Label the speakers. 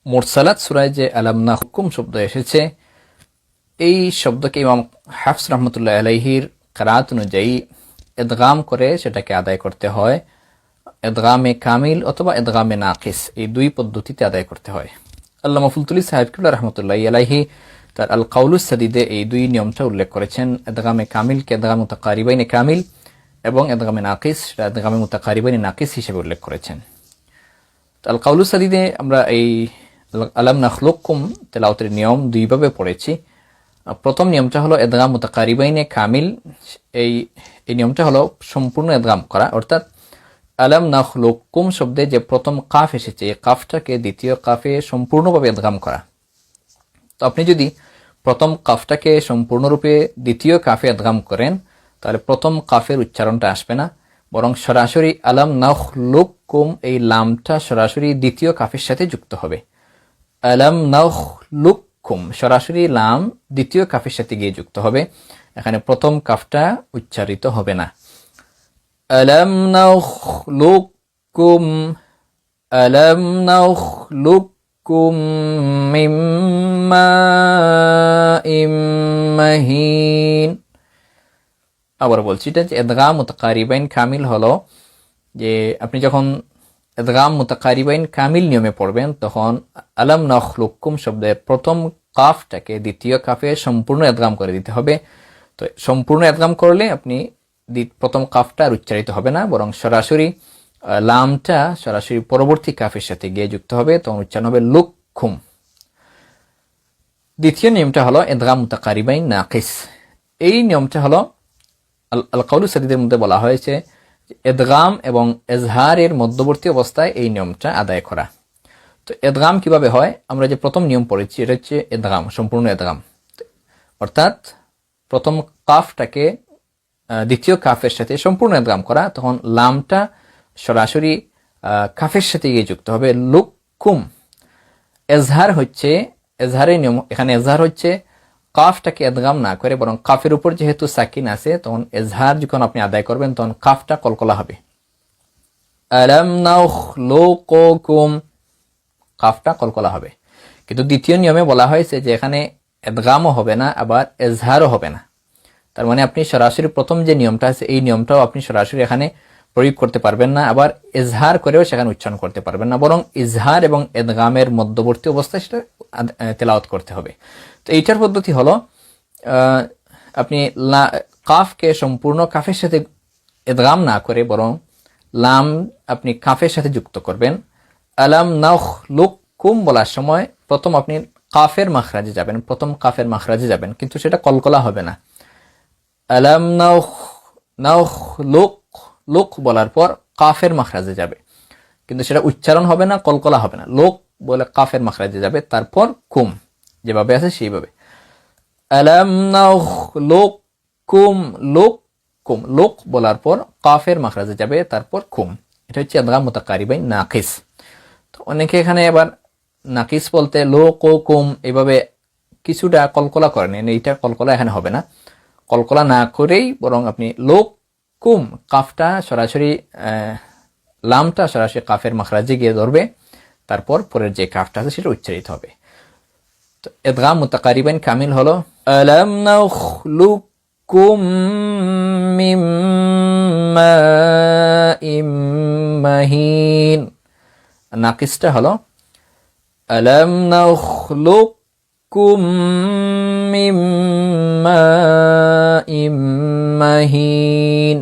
Speaker 1: Mursalat সূরায় যে আলাম নাহকুম শব্দ এসেছে, এই শব্দকে ইমাম হাফস রহমতুল্লাহ আলাইহির কিরাত অনুযায়ী ইদগাম করে সেটাকে আদায় করতে হয়। ইদগামে কামিল অথবা ইদগামে নাকিস, এই দুই পদ্ধতিতে আদায় করতে হয়। আল্লামা ফুলতুলি সাহেব কিবলা রহমতুল্লাহি আলাইহি তার আল কাউলুস সাদিদে এই দুই নিয়মটা উল্লেখ করেছেন। ইদগামে কামিলকে ইদগাম মুতাকারিবাইনে কামিল এবং ইদগামে নাকিস সেটা ইদগামে মুতাকারিবাইনে নাকিস হিসেবে উল্লেখ করেছেন। আল কাউলুস সাদিদে আমরা এই আলাম নাখলুকুম তেলাওয়াতের নিয়ম দুইভাবে পড়েছি। প্রথম নিয়মটা হলো ইদগাম মুতাকারিবাইনে কামিল। এই নিয়মটা হলো সম্পূর্ণ ইদগাম করা, অর্থাৎ আলাম নাখলুকুম শব্দে যে প্রথম কাফ এসেছে এই কাফটাকে দ্বিতীয় কাফে সম্পূর্ণভাবে ইদগাম করা। তো আপনি যদি প্রথম কাফটাকে সম্পূর্ণরূপে দ্বিতীয় কাফে ইদগাম করেন তাহলে প্রথম কাফের উচ্চারণটা আসবে না, বরং সরাসরি আলাম নাখলুকুম এই লামটা সরাসরি দ্বিতীয় কাফের সাথে যুক্ত হবে। আলাম নাখলুকুম সরাসরি লাম দ্বিতীয় কাফের সাথে গিয়ে যুক্ত হবে, এখানে প্রথম কাফটা উচ্চারিত হবে না। আলাম নাখলুকুম আলাম নাখলুকুম মিন মাইম মাহিন। আবার বলছি, এটা যে ইদগাম মুতাকারিবাইন কামিল হলো যে আপনি যখন ইদগাম মুতাকারিবাইন কামিল নিয়মে পড়বেন তখন আলাম নাখলুকুম শব্দের প্রথম কাফটাকে দ্বিতীয় কাফে সম্পূর্ণ ইদগাম করে দিতে হবে। তো সম্পূর্ণ ইদগাম করলে আপনি প্রথম কাফটা আর উচ্চারিত হবে না, বরং সরাসরি লামটা সরাসরি পরবর্তী কাফের সাথে গিয়ে যুক্ত হবে, তখন উচ্চারণ হবে লুকুম। দ্বিতীয় নিয়মটা হলো ইদগাম মুতাকারিবাইন নাকিস। এই নিয়মটা হলো আল কাউলুস সাদিদের মধ্যে বলা হয়েছে ইদগাম এবং ইজহারের মধ্যবর্তী অবস্থায় এই নিয়মটা আদায় করা। তো ইদগাম কিভাবে হয়, আমরা যে প্রথম নিয়ম পড়েছি এটা হচ্ছে ইদগাম, সম্পূর্ণ ইদগাম, অর্থাৎ প্রথম কাফটাকে দ্বিতীয় কাফের সাথে সম্পূর্ণ ইদগাম করা, তখন লামটা সরাসরি কাফের সাথে গিয়ে যুক্ত হবে লুকুম। ইজহার হচ্ছে ইজহারের নিয়ম, এখানে ইজহার হচ্ছে কাফটাকে ইদগাম না করে বরং কাফের উপর যেহেতু সাকিন আছে তখন ইজহার যখন আপনি আদায় করবেন তখন কাফটা কলকলা হবে। আলাম নাখলুকুম কাফটা কলকলা হবে। কিন্তু দ্বিতীয় নিয়মে বলা হয়েছে যে এখানে ইদগামও হবে না আবার ইজহারও হবে না। তার মানে আপনি সরাসরি প্রথম যে নিয়মটা আছে এই নিয়মটাও আপনি সরাসরি এখানে প্রয়োগ করতে পারবেন না, আবার ইজহার করেও সেখানে উচ্চারণ করতে পারবেন না, বরং ইজহার এবং ইদগামের মধ্যবর্তী অবস্থায় সেটা তেলাওয়াত করতে হবে। তো এইটার পদ্ধতি হলো আপনি কাফকে সম্পূর্ণ কাফের সাথে ইদগাম না করে বরং লাম আপনি কাফের সাথে যুক্ত করবেন। আলাম নাখলুকুম বলার সময় প্রথম আপনি কাফের মাখরাজে যাবেন, প্রথম কাফের মাখরাজে যাবেন, কিন্তু সেটা কলকলা হবে না। আলাম নাখলুক বলার পর কাফের মাখরাজে যাবে, কিন্তু সেটা উচ্চারণ হবে না, কলকলা হবে না। লোক বলে কাফের মাখরাজে যাবে, তারপর কুম যেভাবে আছে সেইভাবে। আলাম নাখলুকুম লুকুম লোক বলার পর কাফের মাখরাজে যাবে, তারপর কুম। এটা হচ্ছে ইদগাম মুতাকারিবাইন নাকিস। তো অনেকে এখানে এবার নাকিস বলতে লোক ও কুম এভাবে কিছুটা কলকলা করেন, এইটা কলকলা এখানে হবে না। কলকলা না করেই বরং আপনি লোক কুম কাফটা সরাসরি লামটা সরাসরি কাফের মাখরাজে গিয়ে ধরবে, তারপর পরের যে কাফটা আছে সেটা উচ্চারিত হবে। তো ইদগাম মুতাকারিবাইন কামিল হলো আলাম নাখলুকুম মিন মাইম মাহিন। নাকিসটা হলো আলাম নাখলুকুম মিন মাইম মাহিন।